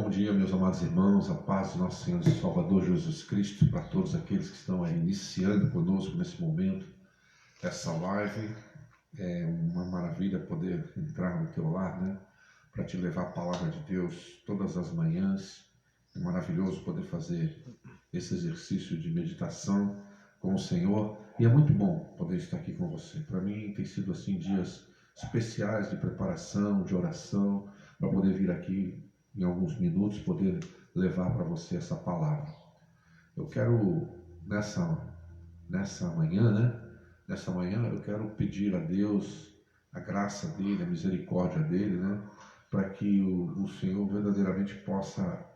Bom dia, meus amados irmãos, a paz do nosso Senhor e Salvador Jesus Cristo para todos aqueles que estão aí iniciando conosco nesse momento, essa live. É uma maravilha poder entrar no teu lar, né? Para te levar a palavra de Deus todas as manhãs. É maravilhoso poder fazer esse exercício de meditação com o Senhor e é muito bom poder estar aqui com você. Para mim tem sido assim dias especiais de preparação, de oração, para poder vir aqui em alguns minutos, poder levar para você essa palavra. Eu quero, nessa manhã, né? Nessa manhã eu quero pedir a Deus a graça dEle, a misericórdia dEle, né? Para que o Senhor verdadeiramente possa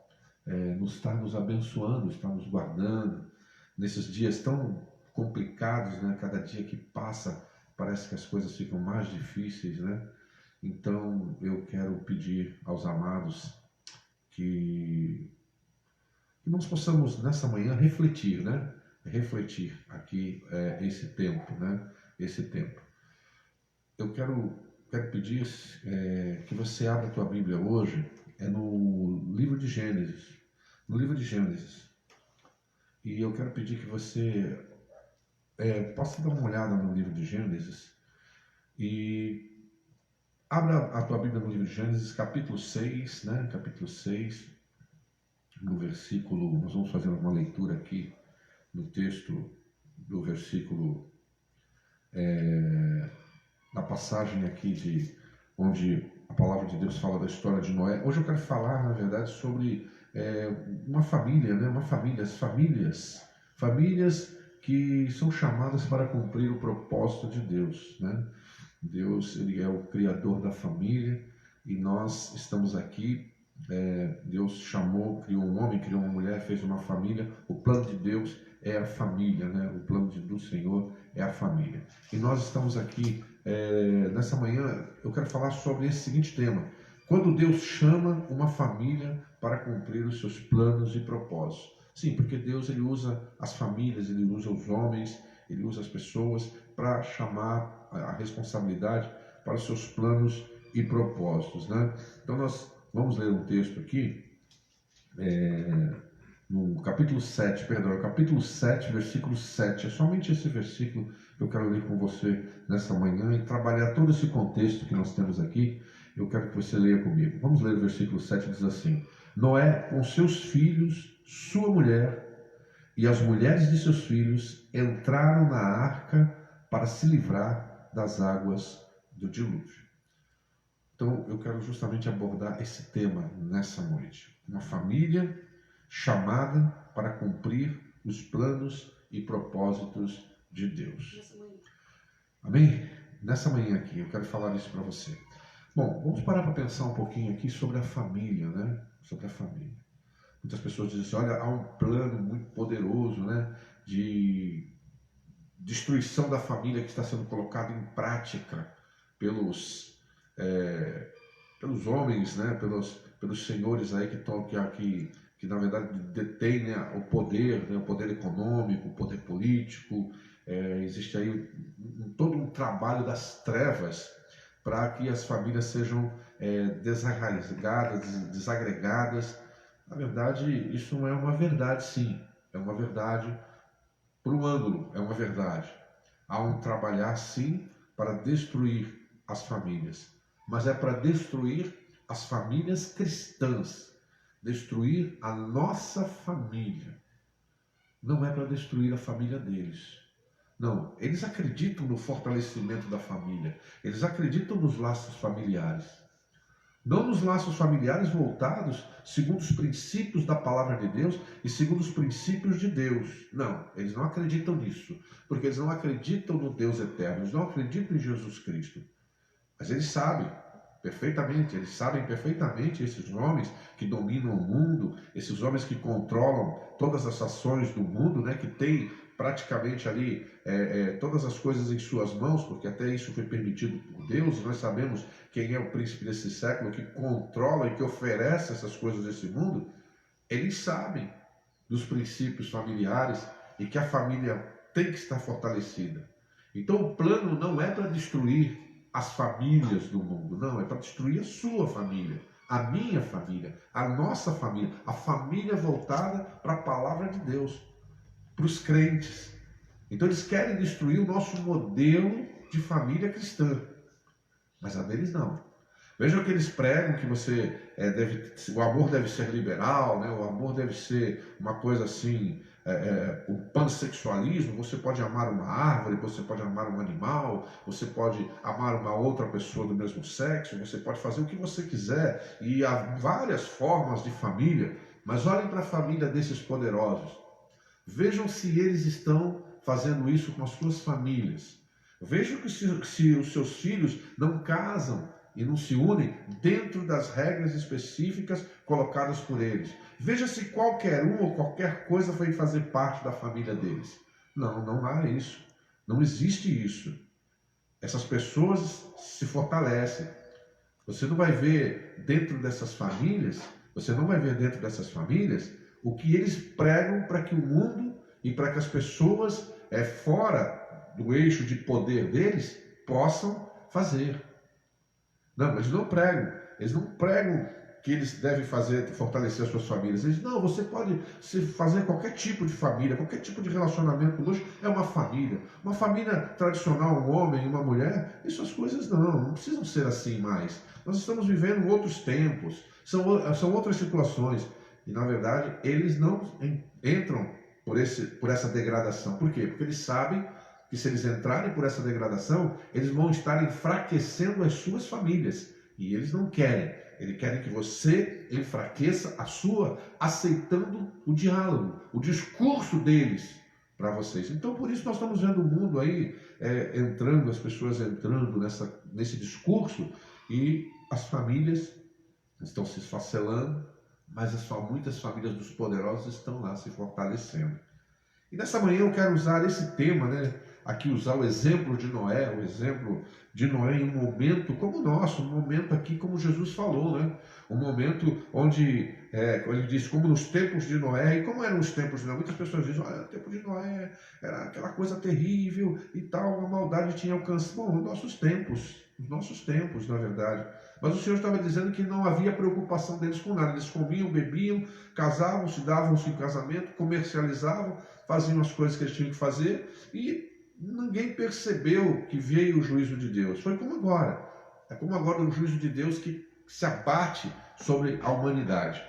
estar nos abençoando, estar nos guardando, nesses dias tão complicados, né? Cada dia que passa parece que as coisas ficam mais difíceis, né? Então eu quero pedir aos amados que nós possamos nessa manhã refletir, né? Refletir aqui esse tempo, né? Esse tempo. Eu quero pedir que você abra a tua Bíblia hoje, no livro de Gênesis. No livro de Gênesis. E eu quero pedir que você possa dar uma olhada no livro de Gênesis e abra a tua Bíblia no livro de Gênesis, capítulo 6, né? Capítulo 6, no versículo, nós vamos fazer uma leitura aqui no texto do versículo, na passagem aqui onde a palavra de Deus fala da história de Noé. Hoje eu quero falar, na verdade, sobre uma família, né? Famílias que são chamadas para cumprir o propósito de Deus, né? Deus, Ele é o Criador da família e nós estamos aqui. Deus chamou, criou um homem, criou uma mulher, fez uma família. O plano de Deus é a família, né? O plano do Senhor é a família. E nós estamos aqui nessa manhã. Eu quero falar sobre esse seguinte tema: quando Deus chama uma família para cumprir os seus planos e propósitos. Sim, porque Deus, Ele usa as famílias, Ele usa os homens, Ele usa as pessoas para chamar a responsabilidade para os seus planos e propósitos, né? Então nós vamos ler um texto aqui, no capítulo 7, capítulo 7, versículo 7. É somente esse versículo que eu quero ler com você nessa manhã e trabalhar todo esse contexto que nós temos aqui. Eu quero que você leia comigo. Vamos ler o versículo 7, diz assim: Noé, com seus filhos, sua mulher e as mulheres de seus filhos entraram na arca para se livrar das águas do dilúvio. Então, eu quero justamente abordar esse tema nessa noite. Uma família chamada para cumprir os planos e propósitos de Deus. Amém? Nessa manhã aqui, eu quero falar isso para você. Bom, vamos parar para pensar um pouquinho aqui sobre a família, né? Sobre a família. Muitas pessoas dizem assim: olha, há um plano muito poderoso, né? De destruição da família que está sendo colocado em prática pelos homens, né? Pelos senhores aí que na verdade detêm, né, o poder, né? O poder econômico, o poder político. Existe aí todo um trabalho das trevas para que as famílias sejam desarraigadas, desagregadas. Na verdade, isso não é uma verdade, sim. É uma verdade por um ângulo, é uma verdade. Há um trabalhar, sim, para destruir as famílias, mas é para destruir as famílias cristãs, destruir a nossa família. Não é para destruir a família deles. Não, eles acreditam no fortalecimento da família, eles acreditam nos laços familiares. Não nos laços familiares voltados segundo os princípios da palavra de Deus e segundo os princípios de Deus. Não, eles não acreditam nisso, porque eles não acreditam no Deus eterno, eles não acreditam em Jesus Cristo. Mas eles sabem perfeitamente, esses homens que dominam o mundo, esses homens que controlam todas as ações do mundo, né, que têm praticamente ali todas as coisas em suas mãos, porque até isso foi permitido por Deus. Nós sabemos quem é o príncipe desse século que controla e que oferece essas coisas desse mundo. Eles sabem dos princípios familiares e que a família tem que estar fortalecida. Então o plano não é para destruir as famílias do mundo, não, é para destruir a sua família. a minha família, a nossa família, a família voltada para a palavra de Deus, para os crentes. Então eles querem destruir o nosso modelo de família cristã, mas a deles não. Vejam que eles pregam que o amor deve ser liberal, né? O amor deve ser uma coisa assim, o pansexualismo, você pode amar uma árvore, você pode amar um animal, você pode amar uma outra pessoa do mesmo sexo, você pode fazer o que você quiser, e há várias formas de família, mas olhem para a família desses poderosos. Vejam se eles estão fazendo isso com as suas famílias. Vejam que se os seus filhos não casam e não se unem dentro das regras específicas colocadas por eles. Veja se qualquer um ou qualquer coisa vai fazer parte da família deles. Não, não há isso. Não existe isso. Essas pessoas se fortalecem. Você não vai ver dentro dessas famílias, o que eles pregam para que o mundo e para que as pessoas fora do eixo de poder deles possam fazer. Não, eles não pregam que eles devem fortalecer as suas famílias. Eles, não, você pode fazer qualquer tipo de família, qualquer tipo de relacionamento conosco, é uma família. Uma família tradicional, um homem e uma mulher, essas coisas não precisam ser assim mais. Nós estamos vivendo outros tempos, são outras situações. E, na verdade, eles não entram por essa degradação. Por quê? Porque eles sabem que se eles entrarem por essa degradação, eles vão estar enfraquecendo as suas famílias. E eles não querem. Eles querem que você enfraqueça a sua, aceitando o diálogo, o discurso deles para vocês. Então, por isso nós estamos vendo o mundo aí as pessoas entrando nesse discurso, e as famílias estão se esfacelando, mas muitas famílias dos poderosos estão lá se fortalecendo. E nessa manhã eu quero usar esse tema, aqui usar o exemplo de Noé, em um momento como o nosso, um momento aqui como Jesus falou, um momento onde, ele diz, como nos tempos de Noé. E como eram os tempos de Noé? Muitas pessoas dizem, olha, o tempo de Noé era aquela coisa terrível e tal, a maldade tinha alcance. Bom, os nossos tempos, na verdade. Mas o Senhor estava dizendo que não havia preocupação deles com nada. Eles comiam, bebiam, casavam-se, davam-se em casamento, comercializavam, faziam as coisas que eles tinham que fazer, e ninguém percebeu que veio o juízo de Deus. Foi como agora. É como agora o juízo de Deus que se abate sobre a humanidade.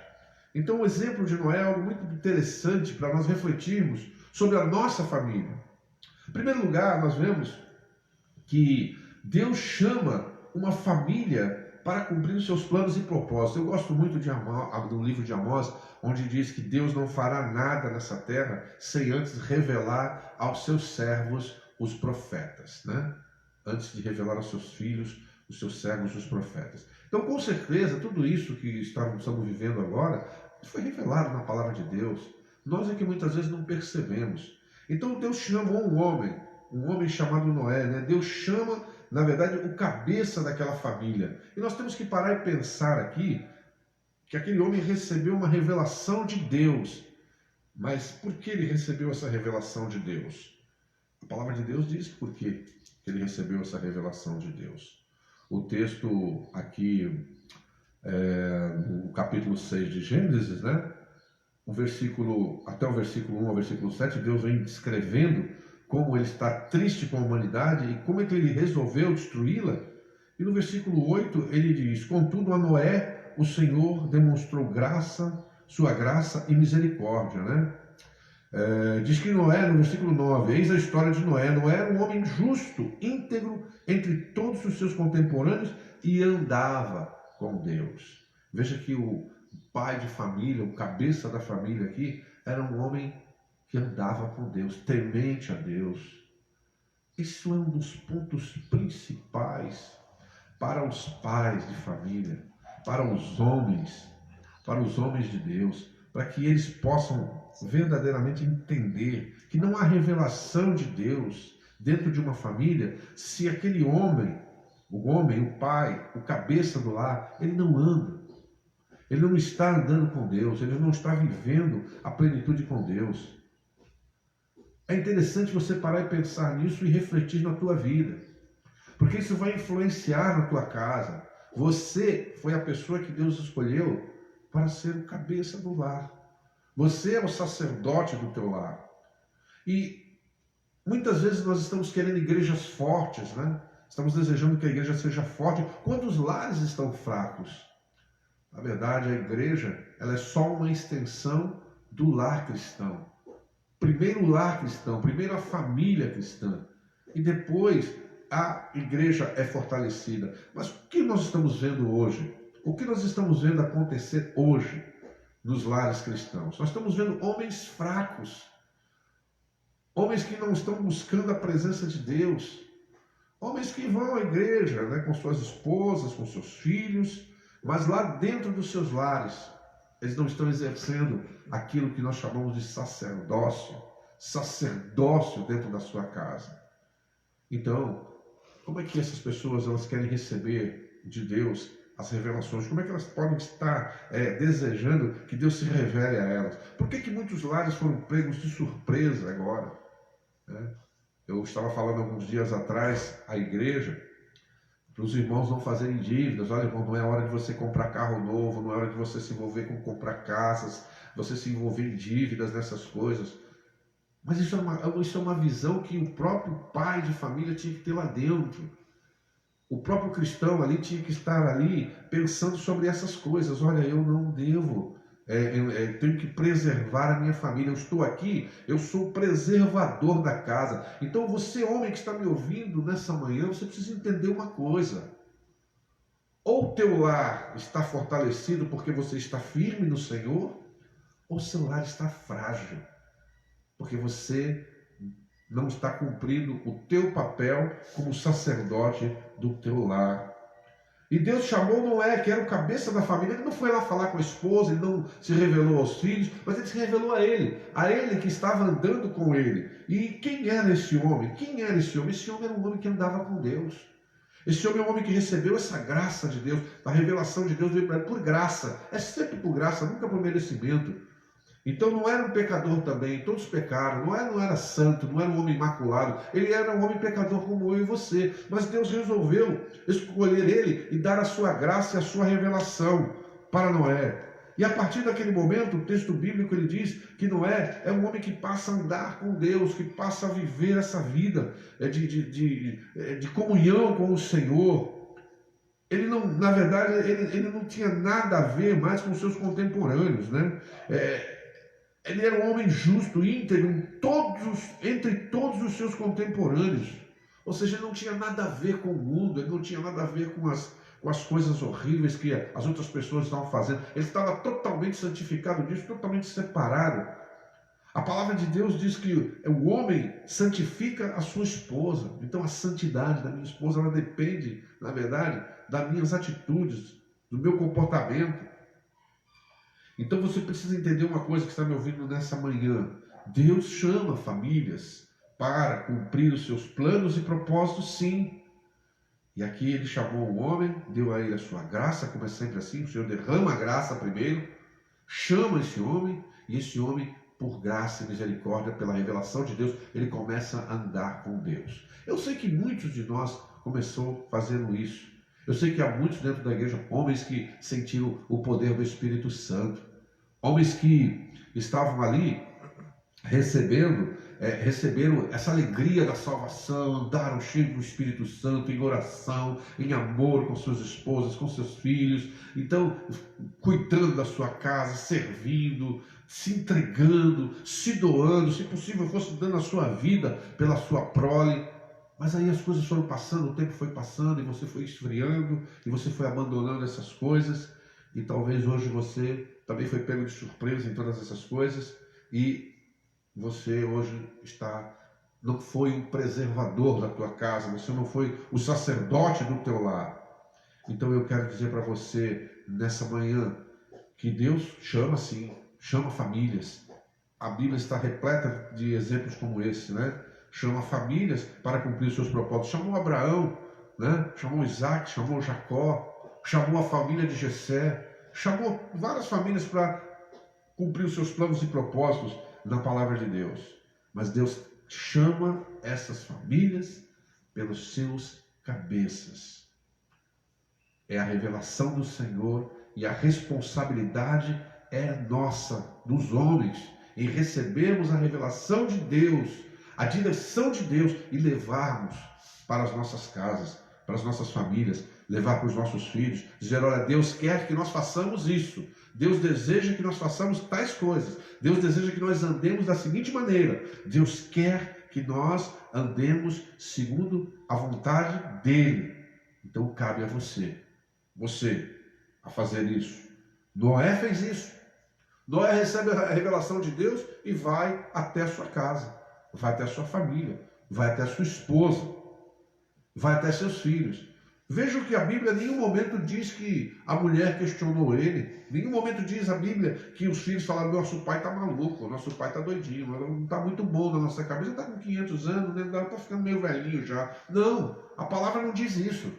Então o exemplo de Noé é algo muito interessante para nós refletirmos sobre a nossa família. Em primeiro lugar, nós vemos que Deus chama uma família para cumprir os seus planos e propósitos. Eu gosto muito do livro de Amós, onde diz que Deus não fará nada nessa terra sem antes revelar aos seus servos os profetas, Antes de revelar aos seus filhos, os seus servos, os profetas. Então, com certeza, tudo isso que estamos vivendo agora foi revelado na palavra de Deus. Nós é que muitas vezes não percebemos. Então, Deus chamou um homem chamado Noé, Deus chama, na verdade, o cabeça daquela família. E nós temos que parar e pensar aqui que aquele homem recebeu uma revelação de Deus. Mas por que ele recebeu essa revelação de Deus? A palavra de Deus diz por que ele recebeu essa revelação de Deus. O texto aqui, no capítulo 6 de Gênesis, até o versículo 1 ao versículo 7, Deus vem descrevendo como ele está triste com a humanidade e como é que ele resolveu destruí-la. E no versículo 8 ele diz, contudo a Noé o Senhor demonstrou sua graça e misericórdia, diz que Noé, no versículo 9, eis a história de Noé. Noé era um homem justo, íntegro entre todos os seus contemporâneos e andava com Deus. Veja que o pai de família, o cabeça da família aqui, era um homem que andava com Deus, temente a Deus. Isso é um dos pontos principais para os pais de família, para os homens de Deus, para que eles possam verdadeiramente entender que não há revelação de Deus dentro de uma família se aquele homem, o pai, o cabeça do lar, ele não anda. Ele não está andando com Deus, ele não está vivendo a plenitude com Deus. É interessante você parar e pensar nisso e refletir na tua vida, porque isso vai influenciar na tua casa, Você foi a pessoa que Deus escolheu para ser o cabeça do lar. Você é o sacerdote do teu lar. E muitas vezes nós estamos querendo igrejas fortes, né? Estamos desejando que a igreja seja forte quando os lares estão fracos. Na verdade, a igreja, ela é só uma extensão do lar cristão. Primeiro o lar cristão, primeiro a família cristã. E depois a igreja é fortalecida. Mas o que nós estamos vendo hoje? O que nós estamos vendo acontecer hoje nos lares cristãos? Nós estamos vendo homens fracos. Homens que não estão buscando a presença de Deus. Homens que vão à igreja, né, com suas esposas, com seus filhos, mas lá dentro dos seus lares, eles não estão exercendo aquilo que nós chamamos de sacerdócio dentro da sua casa. Então, como é que essas pessoas elas querem receber de Deus as revelações? Como é que elas podem estar desejando que Deus se revele a elas? Por que muitos lares foram pegos de surpresa agora? Eu estava falando alguns dias atrás à igreja, para os irmãos não fazerem dívidas. Olha, irmão, não é hora de você comprar carro novo, não é hora de você se envolver com comprar casas, você se envolver em dívidas, nessas coisas. Mas isso é uma visão que o próprio pai de família tinha que ter lá dentro. O próprio cristão ali tinha que estar ali pensando sobre essas coisas. Olha, eu não devo, eu tenho que preservar a minha família. Eu estou aqui, eu sou o preservador da casa. Então você, homem que está me ouvindo nessa manhã, você precisa entender uma coisa. Ou o teu lar está fortalecido porque você está firme no Senhor, ou o seu lar está frágil, porque você não está cumprindo o teu papel como sacerdote do teu lar. E Deus chamou Noé, que era o cabeça da família. Ele não foi lá falar com a esposa, ele não se revelou aos filhos, mas ele se revelou a ele que estava andando com ele. E quem era esse homem? Quem era esse homem? Esse homem era um homem que andava com Deus. Esse homem é um homem que recebeu essa graça de Deus, a revelação de Deus veio para ele por graça. É sempre por graça, nunca por merecimento. Então não era um pecador também, todos pecaram, não era santo, não era um homem imaculado, ele era um homem pecador como eu e você, mas Deus resolveu escolher ele e dar a sua graça e a sua revelação para Noé. E a partir daquele momento, o texto bíblico ele diz que Noé é um homem que passa a andar com Deus, que passa a viver essa vida de comunhão com o Senhor. Ele não, na verdade, ele não tinha nada a ver mais com os seus contemporâneos, né? Ele era um homem justo, íntegro, entre todos os seus contemporâneos. Ou seja, ele não tinha nada a ver com o mundo, ele não tinha nada a ver com as coisas horríveis que as outras pessoas estavam fazendo. Ele estava totalmente santificado disso, totalmente separado. A palavra de Deus diz que o homem santifica a sua esposa. Então a santidade da minha esposa, ela depende, na verdade, das minhas atitudes, do meu comportamento. Então você precisa entender uma coisa que está me ouvindo nessa manhã. Deus chama famílias para cumprir os seus planos e propósitos, sim. E aqui ele chamou o homem, deu a ele a sua graça, como é sempre assim, o Senhor derrama a graça primeiro, chama esse homem, e esse homem, por graça e misericórdia, pela revelação de Deus, ele começa a andar com Deus. Eu sei que muitos de nós começou fazendo isso. Eu sei que há muitos dentro da igreja, homens que sentiram o poder do Espírito Santo, homens que estavam ali receberam essa alegria da salvação, andaram cheios do Espírito Santo, em oração, em amor com suas esposas, com seus filhos, então cuidando da sua casa, servindo, se entregando, se doando, se possível fosse dando a sua vida pela sua prole. Mas aí as coisas foram passando, o tempo foi passando, e você foi esfriando, e você foi abandonando essas coisas, e talvez hoje você também foi pego de surpresa em todas essas coisas, e você hoje não foi um preservador da tua casa, você não foi o sacerdote do teu lar. Então eu quero dizer para você, nessa manhã, que Deus chama sim, chama famílias. A Bíblia está repleta de exemplos como esse, né? Chama famílias para cumprir os seus propósitos. Chamou Abraão, né? Chamou Isaac, chamou Jacó, chamou a família de Jessé, chamou várias famílias para cumprir os seus planos e propósitos na palavra de Deus. Mas Deus chama essas famílias pelos seus cabeças. é a revelação do Senhor e a responsabilidade é nossa, dos homens, em recebermos a revelação de Deus, a direção de Deus e levarmos para as nossas casas, para as nossas famílias, levar para os nossos filhos, dizer, olha, Deus quer que nós façamos isso, Deus deseja que nós façamos tais coisas, Deus deseja que nós andemos da seguinte maneira, Deus quer que nós andemos segundo a vontade dEle. Então cabe a você a fazer isso. Noé fez isso. Noé recebe a revelação de Deus e vai até a sua casa, vai até a sua família, vai até a sua esposa, vai até seus filhos. Vejam que a Bíblia em nenhum momento diz que a mulher questionou ele, em nenhum momento diz a Bíblia que os filhos falaram, nosso pai está maluco, nosso pai está doidinho, não está muito bom na nossa cabeça, está com 500 anos, está ficando meio velhinho já. Não, a palavra não diz isso.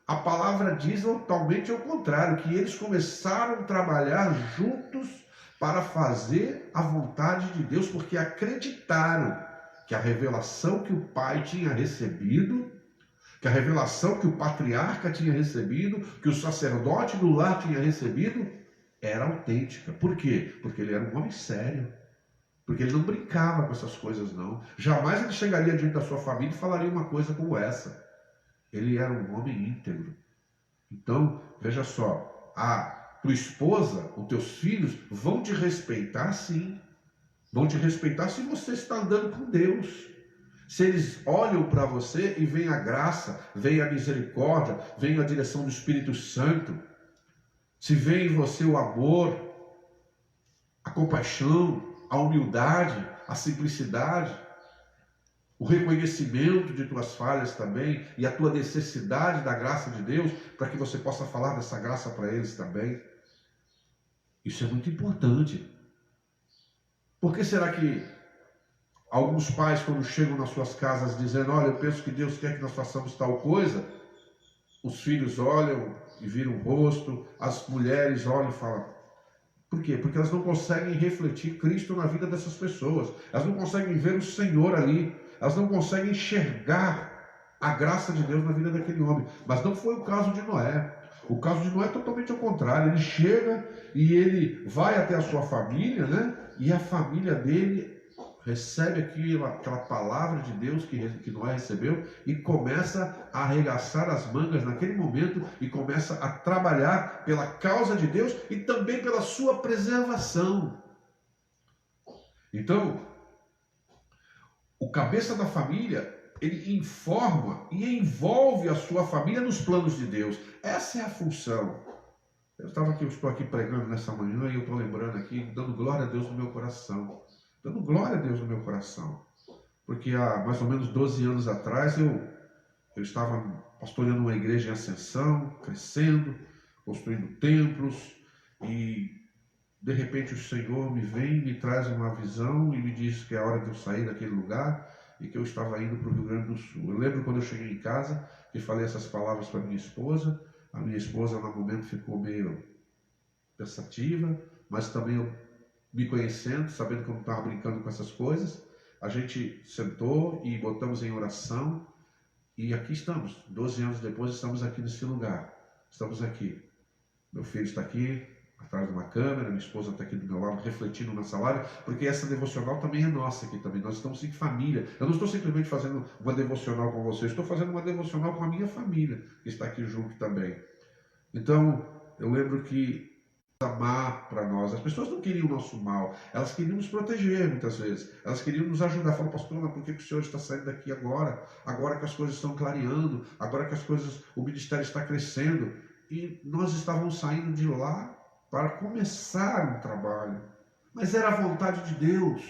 A palavra diz totalmente ao contrário, que eles começaram a trabalhar juntos para fazer a vontade de Deus, porque acreditaram que a revelação que o pai tinha recebido, que a revelação que o patriarca tinha recebido, que o sacerdote do lar tinha recebido, era autêntica. Por quê? Porque ele era um homem sério. Porque ele não brincava com essas coisas, não. Jamais ele chegaria diante da sua família e falaria uma coisa como essa. Ele era um homem íntegro. Então, veja só, a tua esposa, os teus filhos vão te respeitar sim. Vão te respeitar se você está andando com Deus. Se eles olham para você e veem a graça, veem a misericórdia, veem a direção do Espírito Santo. Se veem em você o amor, a compaixão, a humildade, a simplicidade, o reconhecimento de tuas falhas também e a tua necessidade da graça de Deus, para que você possa falar dessa graça para eles também. Isso é muito importante. Por que será que alguns pais, quando chegam nas suas casas dizendo, olha, eu penso que Deus quer que nós façamos tal coisa, os filhos olham e viram o rosto, as mulheres olham e falam, por quê? Porque elas não conseguem refletir Cristo na vida dessas pessoas, elas não conseguem ver o Senhor ali, elas não conseguem enxergar a graça de Deus na vida daquele homem. Mas não foi o caso de Noé. O caso de Noé é totalmente ao contrário. Ele chega e ele vai até a sua família, né? E a família dele recebe aquela palavra de Deus que Noé recebeu e começa a arregaçar as mangas naquele momento e começa a trabalhar pela causa de Deus e também pela sua preservação. Então, o cabeça da família, ele informa e envolve a sua família nos planos de Deus. Essa é a função. Eu estou aqui pregando nessa manhã e eu estou lembrando aqui, dando glória a Deus no meu coração. Dando glória a Deus no meu coração. Porque há mais ou menos 12 anos atrás eu estava pastoreando uma igreja em ascensão, crescendo, construindo templos e de repente o Senhor me vem, me traz uma visão e me diz que é hora de eu sair daquele lugar e que eu estava indo para o Rio Grande do Sul. Eu lembro quando eu cheguei em casa e falei essas palavras para minha esposa. A minha esposa no momento ficou meio pensativa, mas também eu me conhecendo, sabendo que eu não estava brincando com essas coisas, a gente sentou e botamos em oração e aqui estamos, 12 anos depois estamos aqui nesse lugar, estamos aqui, meu filho está aqui atrás de uma câmera, minha esposa está aqui do meu lado refletindo nessa live, porque essa devocional também é nossa aqui também, nós estamos em família, eu não estou simplesmente fazendo uma devocional com vocês, estou fazendo uma devocional com a minha família, que está aqui junto também. Então, eu lembro que amar para nós. As pessoas não queriam o nosso mal, elas queriam nos proteger muitas vezes, elas queriam nos ajudar. Falaram, pastor, mas por que o senhor está saindo daqui agora? Agora que as coisas estão clareando, agora que as coisas, o ministério está crescendo. E nós estávamos saindo de lá para começar um trabalho, mas era a vontade de Deus.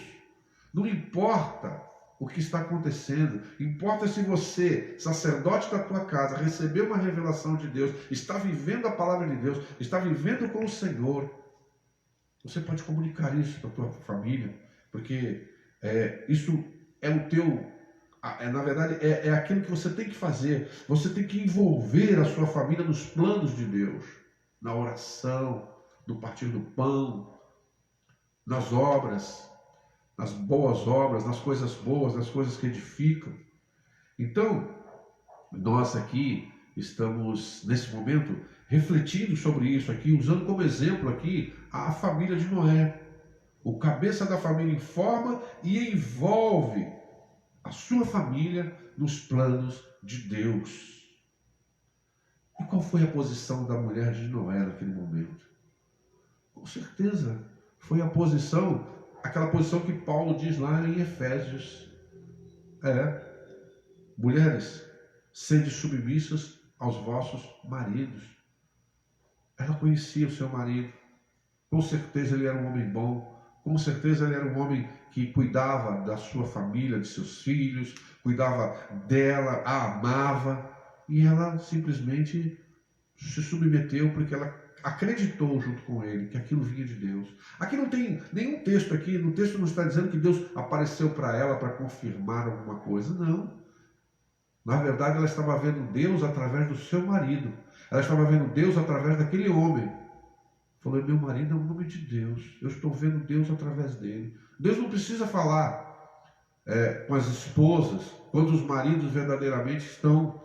Não importa o que está acontecendo, importa se você, sacerdote da tua casa, recebeu uma revelação de Deus, está vivendo a palavra de Deus, está vivendo com o Senhor. Você pode comunicar isso para a tua família, porque isso é o teu, na verdade, é aquilo que você tem que fazer. Você tem que envolver a sua família nos planos de Deus, na oração, no partir do pão, nas obras, nas boas obras, nas coisas boas, nas coisas que edificam. Então, nós aqui estamos, nesse momento, refletindo sobre isso aqui, usando como exemplo aqui a família de Noé. O cabeça da família informa e envolve a sua família nos planos de Deus. E qual foi a posição da mulher de Noé naquele momento? Com certeza, foi a posição, aquela posição que Paulo diz lá em Efésios. Mulheres, sede submissas aos vossos maridos. Ela conhecia o seu marido. Com certeza ele era um homem bom. Com certeza ele era um homem que cuidava da sua família, de seus filhos, cuidava dela, a amava. E ela simplesmente se submeteu porque ela acreditou junto com ele que aquilo vinha de Deus. Aqui não tem nenhum texto aqui, no texto não está dizendo que Deus apareceu para ela para confirmar alguma coisa, não. Na verdade, ela estava vendo Deus através do seu marido. Ela estava vendo Deus através daquele homem. Falou, meu marido é um homem de Deus. Eu estou vendo Deus através dele. Deus não precisa falar com as esposas quando os maridos verdadeiramente estão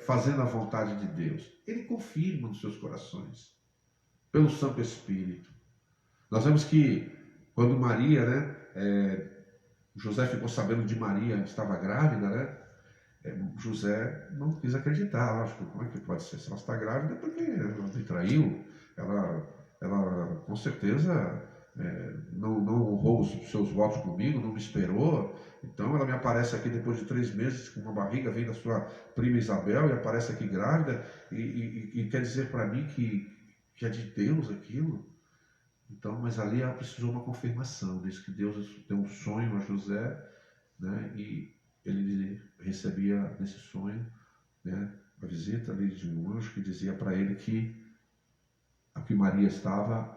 fazendo a vontade de Deus. Ele confirma nos seus corações, pelo Santo Espírito. Nós vemos que quando Maria, José ficou sabendo de Maria, estava grávida, José não quis acreditar, lógico, como é que pode ser? Se ela está grávida, porque ela me traiu, ela com certeza não honrou os seus votos comigo, não me esperou, então ela me aparece aqui depois de 3 meses com uma barriga, vem da sua prima Isabel e aparece aqui grávida e quer dizer para mim que é de Deus aquilo. Então, mas ali ela precisou uma confirmação, diz que Deus deu um sonho a José, e ele recebia nesse sonho a visita ali de um anjo que dizia para ele que a que Maria estava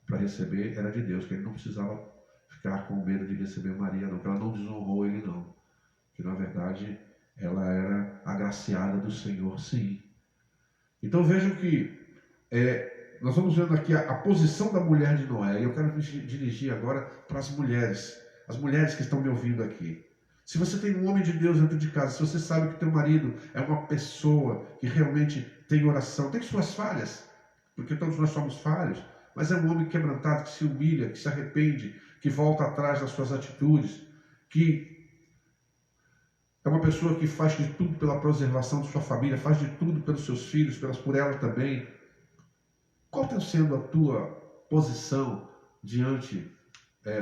para receber era de Deus, que ele não precisava ficar com medo de receber Maria, não, que ela não desonrou ele, não, que na verdade ela era agraciada do Senhor, sim. Então vejam que nós vamos vendo aqui a posição da mulher de Noé, e eu quero me dirigir agora para as mulheres que estão me ouvindo aqui. Se você tem um homem de Deus dentro de casa, se você sabe que teu marido é uma pessoa que realmente tem oração, tem suas falhas, porque todos nós somos falhos, mas é um homem quebrantado, que se humilha, que se arrepende, que volta atrás das suas atitudes, que é uma pessoa que faz de tudo pela preservação de sua família, faz de tudo pelos seus filhos, por ela também. Qual está sendo a tua posição diante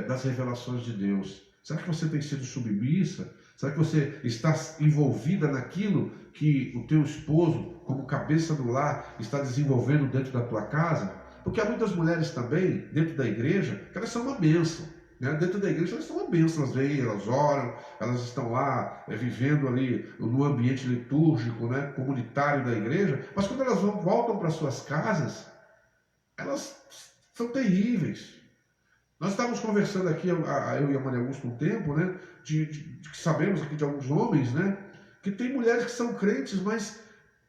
das revelações de Deus? Será que você tem sido submissa? Será que você está envolvida naquilo que o teu esposo, como cabeça do lar, está desenvolvendo dentro da tua casa? Porque há muitas mulheres também, dentro da igreja, que elas são uma bênção. Dentro da igreja elas são uma bênção, elas vêm, elas oram, elas estão lá vivendo ali no ambiente litúrgico, comunitário da igreja, mas quando elas voltam para suas casas, elas são terríveis. Nós estávamos conversando aqui, eu e a Maria Augusta, um tempo, que sabemos aqui de alguns homens, que tem mulheres que são crentes, mas,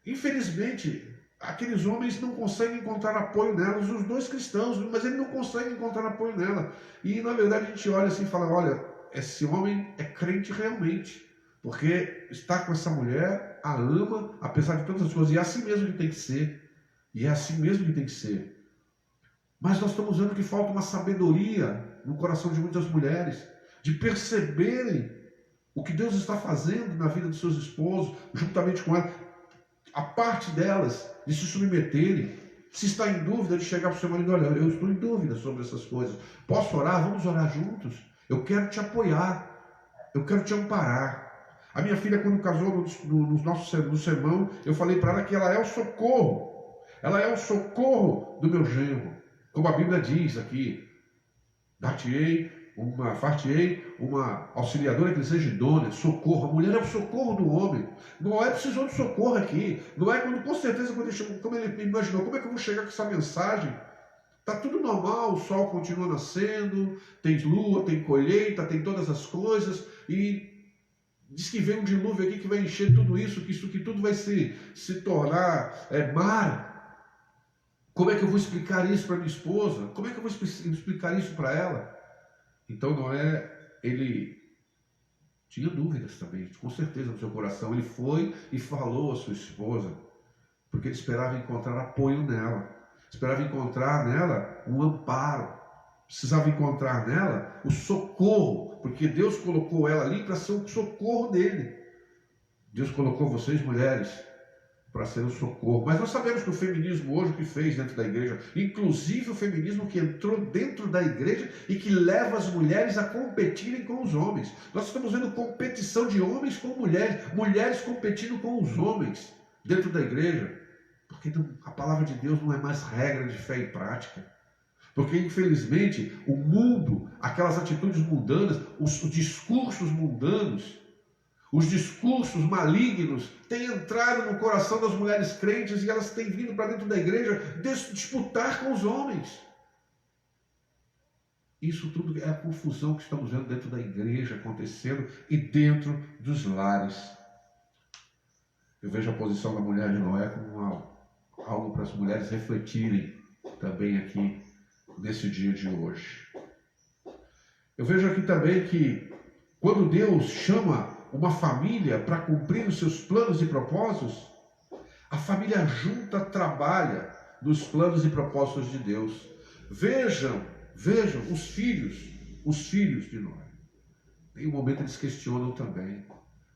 infelizmente, aqueles homens não conseguem encontrar apoio nelas, os dois cristãos, mas ele não consegue encontrar apoio nela. E, na verdade, a gente olha assim e fala, olha, esse homem é crente realmente, porque está com essa mulher, a ama, apesar de todas as coisas, e é assim mesmo que tem que ser. E é assim mesmo que tem que ser. Mas nós estamos vendo que falta uma sabedoria no coração de muitas mulheres, de perceberem o que Deus está fazendo na vida dos seus esposos, juntamente com ela, a parte delas, de se submeterem. Se está em dúvida, de chegar para o seu marido, olha, eu estou em dúvida sobre essas coisas, posso orar? Vamos orar juntos? Eu quero te apoiar, eu quero te amparar. A minha filha, quando casou no sermão, eu falei para ela que ela é o socorro, ela é o socorro do meu genro. Como a Bíblia diz aqui, far-te-ei uma auxiliadora que lhe seja idônea, socorro. A mulher é o socorro do homem. Noé precisou de socorro aqui. Noé, com certeza, como ele imaginou, como é que eu vou chegar com essa mensagem? Está tudo normal, o sol continua nascendo, tem lua, tem colheita, tem todas as coisas, e diz que vem um dilúvio aqui que vai encher tudo isso, que tudo vai se tornar mar. Como é que eu vou explicar isso para minha esposa? Como é que eu vou explicar isso para ela? Então Noé, ele tinha dúvidas também, com certeza no seu coração. Ele foi e falou à sua esposa. porque ele esperava encontrar apoio nela, esperava encontrar nela um amparo, precisava encontrar nela o socorro, porque Deus colocou ela ali para ser o socorro dele. Deus colocou vocês, mulheres, para ser o socorro. Mas nós sabemos que o feminismo hoje, o que fez dentro da igreja, inclusive o feminismo que entrou dentro da igreja e que leva as mulheres a competirem com os homens. Nós estamos vendo competição de homens com mulheres, mulheres competindo com os homens dentro da igreja, porque a palavra de Deus não é mais regra de fé e prática. Porque, infelizmente, o mundo, aquelas atitudes mundanas, os discursos mundanos, os discursos malignos têm entrado no coração das mulheres crentes e elas têm vindo para dentro da igreja disputar com os homens. Isso tudo é a confusão que estamos vendo dentro da igreja acontecendo e dentro dos lares. Eu vejo a posição da mulher de Noé como algo para as mulheres refletirem também aqui nesse dia de hoje. Eu vejo aqui também que quando Deus chama uma família para cumprir os seus planos e propósitos, a família junta trabalha nos planos e propósitos de Deus. Vejam os filhos de Noé. Em um momento eles questionam também.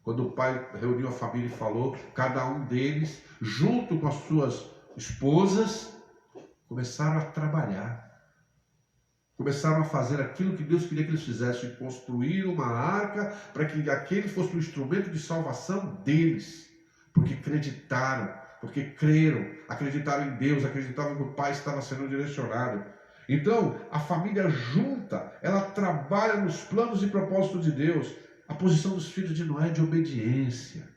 Quando o pai reuniu a família e falou, cada um deles, junto com as suas esposas, começaram a trabalhar. Começaram a fazer aquilo que Deus queria que eles fizessem, construir uma arca para que aquele fosse um instrumento de salvação deles, porque acreditaram, porque creram, acreditaram em Deus, acreditavam que o Pai estava sendo direcionado. Então, a família junta, ela trabalha nos planos e propósitos de Deus. A posição dos filhos de Noé é de obediência.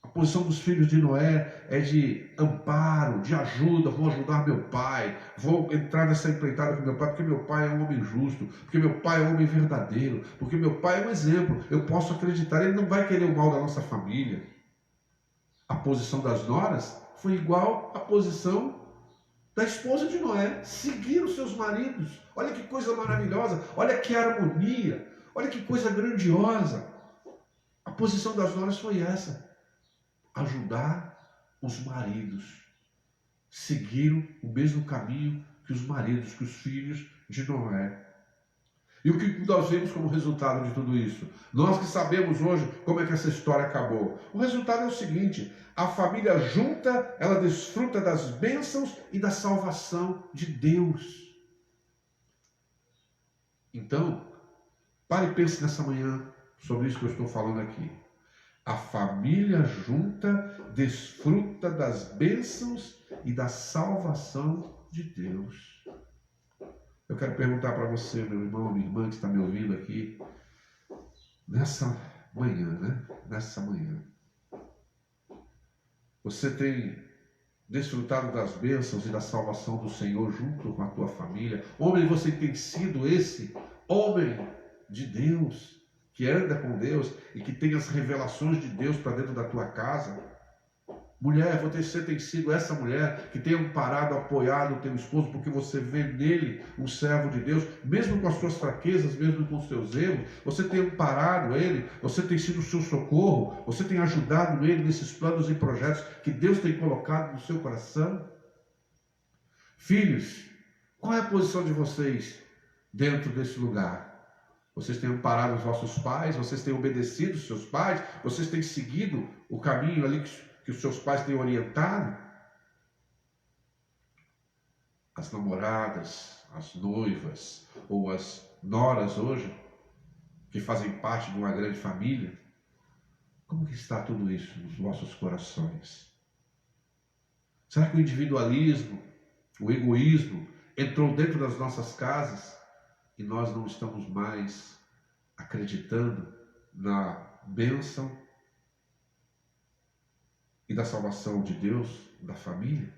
A posição dos filhos de Noé é de amparo, de ajuda. Vou ajudar meu pai, vou entrar nessa empreitada com meu pai, porque meu pai é um homem justo, porque meu pai é um homem verdadeiro, porque meu pai é um exemplo. Eu posso acreditar, ele não vai querer o mal da nossa família. A posição das noras foi igual à posição da esposa de Noé. Seguiram seus maridos. Olha que coisa maravilhosa, olha que harmonia, olha que coisa grandiosa. A posição das noras foi essa. Ajudar os maridos. Seguiram o mesmo caminho que os maridos, que os filhos de Noé. E o que nós vemos como resultado de tudo isso? Nós que sabemos hoje como é que essa história acabou. O resultado é o seguinte: a família junta, ela desfruta das bênçãos e da salvação de Deus. Então, pare e pense nessa manhã sobre isso que eu estou falando aqui. A família junta desfruta das bênçãos e da salvação de Deus. Eu quero perguntar para você, meu irmão, minha irmã que está me ouvindo aqui, nessa manhã, Nessa manhã. Você tem desfrutado das bênçãos e da salvação do Senhor junto com a tua família? Homem, você tem sido esse homem de Deus, que anda com Deus e que tem as revelações de Deus para dentro da tua casa? Mulher, você tem sido essa mulher que tem amparado, apoiado o teu esposo, porque você vê nele um servo de Deus, mesmo com as suas fraquezas, mesmo com os seus erros, você tem amparado ele, você tem sido o seu socorro, você tem ajudado ele nesses planos e projetos que Deus tem colocado no seu coração? Filhos, qual é a posição de vocês dentro desse lugar? Vocês têm amparado os vossos pais, vocês têm obedecido os seus pais, vocês têm seguido o caminho ali que os seus pais têm orientado? As namoradas, as noivas ou as noras hoje, que fazem parte de uma grande família, como que está tudo isso nos vossos corações? Será que o individualismo, o egoísmo entrou dentro das nossas casas e nós não estamos mais acreditando na bênção e da salvação de Deus, da família?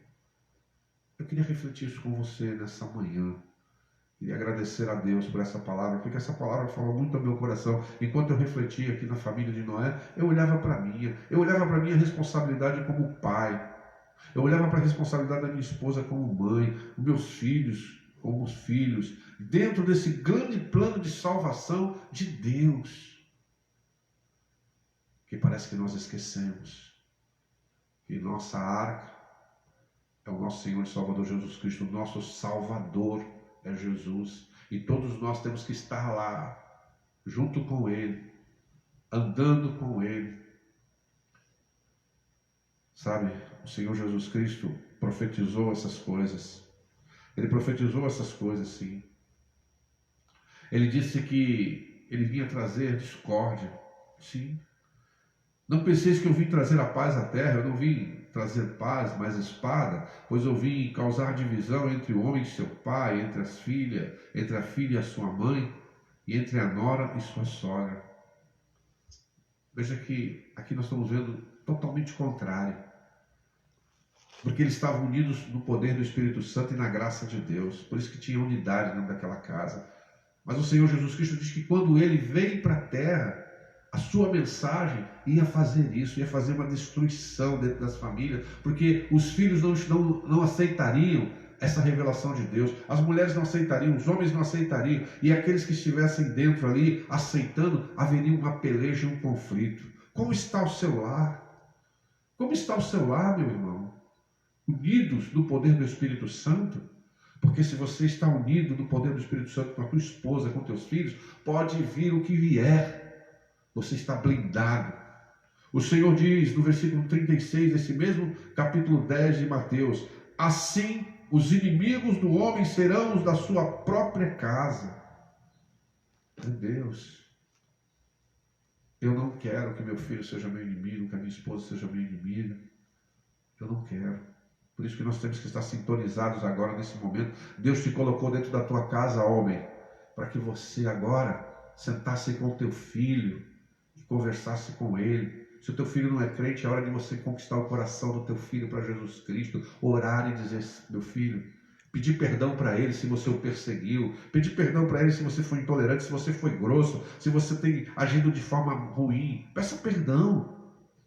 Eu queria refletir isso com você nessa manhã. Queria agradecer a Deus por essa palavra, porque essa palavra falou muito ao meu coração. Enquanto eu refletia aqui na família de Noé, eu olhava para a minha responsabilidade como pai. Eu olhava para a responsabilidade da minha esposa como mãe, os meus filhos como filhos, dentro desse grande plano de salvação de Deus, que parece que nós esquecemos que nossa arca, é o nosso Senhor e Salvador Jesus Cristo. O nosso Salvador é Jesus. E todos nós temos que estar lá, junto com Ele, andando com Ele. Sabe, o Senhor Jesus Cristo profetizou essas coisas. Ele profetizou essas coisas, sim. Ele disse que Ele vinha trazer discórdia, sim. Não penseis que eu vim trazer a paz à terra. Eu não vim trazer paz, mas espada, pois eu vim causar divisão entre o homem e seu pai, entre as filhas, entre a filha e a sua mãe, e entre a nora e sua sogra. Veja que aqui nós estamos vendo totalmente contrário, porque eles estavam unidos no poder do Espírito Santo e na graça de Deus, por isso que tinha unidade dentro daquela casa. Mas o Senhor Jesus Cristo diz que quando Ele veio para a terra, a sua mensagem ia fazer isso, ia fazer uma destruição dentro das famílias, porque os filhos não aceitariam essa revelação de Deus, as mulheres não aceitariam, os homens não aceitariam, e aqueles que estivessem dentro ali, aceitando, haveria uma peleja e um conflito. Como está o seu lar? Como está o seu lar, meu irmão? Unidos no poder do Espírito Santo? Porque se você está unido no poder do Espírito Santo com a tua esposa, com teus filhos, pode vir o que vier. Você está blindado. O Senhor diz no versículo 36, desse mesmo capítulo 10 de Mateus: assim os inimigos do homem serão os da sua própria casa. Meu Deus, eu não quero que meu filho seja meu inimigo, que a minha esposa seja minha inimiga. Eu não quero. Por isso que nós temos que estar sintonizados agora nesse momento. Deus te colocou dentro da tua casa, homem, para que você agora sentasse com o teu filho e conversasse com ele. Se o teu filho não é crente, é hora de você conquistar o coração do teu filho para Jesus Cristo, orar e dizer: meu filho, pedir perdão para ele se você o perseguiu, pedir perdão para ele se você foi intolerante, se você foi grosso, se você tem agido de forma ruim. Peça perdão.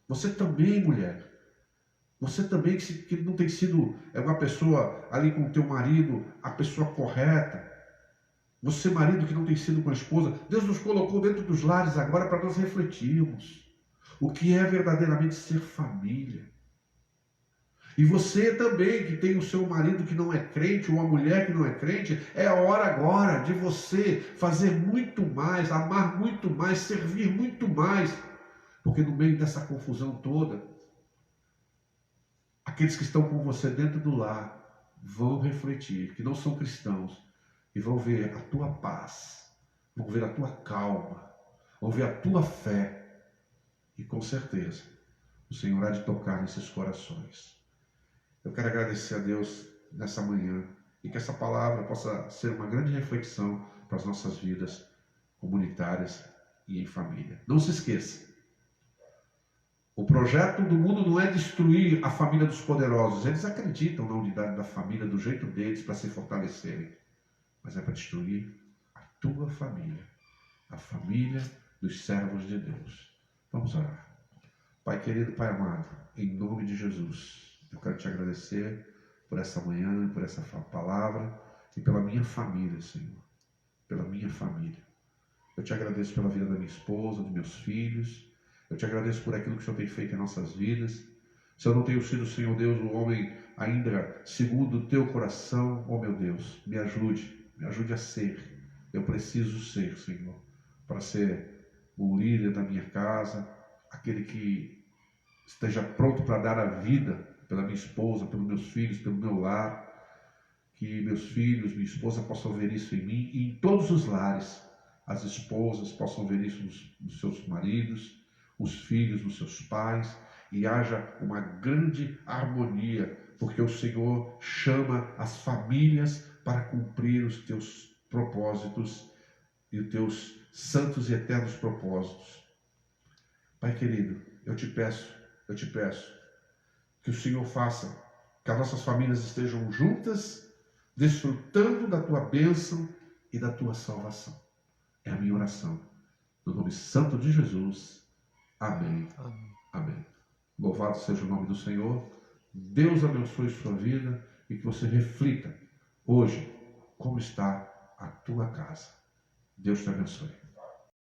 Você também, mulher. Você também que não tem sido uma pessoa ali com o teu marido, a pessoa correta. Você, marido, que não tem sido com a esposa. Deus nos colocou dentro dos lares agora para nós refletirmos o que é verdadeiramente ser família. E você também, que tem o seu marido que não é crente, ou a mulher que não é crente, é a hora agora de você fazer muito mais, amar muito mais, servir muito mais. Porque no meio dessa confusão toda, aqueles que estão com você dentro do lar vão refletir, que não são cristãos, e vão ver a tua paz, vão ver a tua calma, vão ver a tua fé. E com certeza, o Senhor há de tocar nesses corações. Eu quero agradecer a Deus nessa manhã e que essa palavra possa ser uma grande reflexão para as nossas vidas comunitárias e em família. Não se esqueça, o projeto do mundo não é destruir a família dos poderosos. Eles acreditam na unidade da família do jeito deles para se fortalecerem. Mas é para destruir a tua família, a família dos servos de Deus. Vamos orar. Pai querido, Pai amado, em nome de Jesus, eu quero te agradecer por essa manhã, por essa palavra e pela minha família, Senhor. Pela minha família. Eu te agradeço pela vida da minha esposa, dos meus filhos. Eu te agradeço por aquilo que o Senhor tem feito em nossas vidas. Se eu não tenho sido, Senhor Deus, um homem ainda segundo o teu coração, oh meu Deus, me ajude a ser. Eu preciso ser, Senhor, para ser o líder da minha casa, aquele que esteja pronto para dar a vida pela minha esposa, pelos meus filhos, pelo meu lar. Que meus filhos, minha esposa possam ver isso em mim e em todos os lares. As esposas possam ver isso nos seus maridos, os filhos nos seus pais, e haja uma grande harmonia, porque o Senhor chama as famílias para cumprir os teus propósitos e os teus santos e eternos propósitos. Pai querido, eu te peço que o Senhor faça que as nossas famílias estejam juntas, desfrutando da tua bênção e da tua salvação. É a minha oração. No nome santo de Jesus. Amém. Amém. Amém. Louvado seja o nome do Senhor. Deus abençoe sua vida e que você reflita hoje como está a tua casa. Deus te abençoe.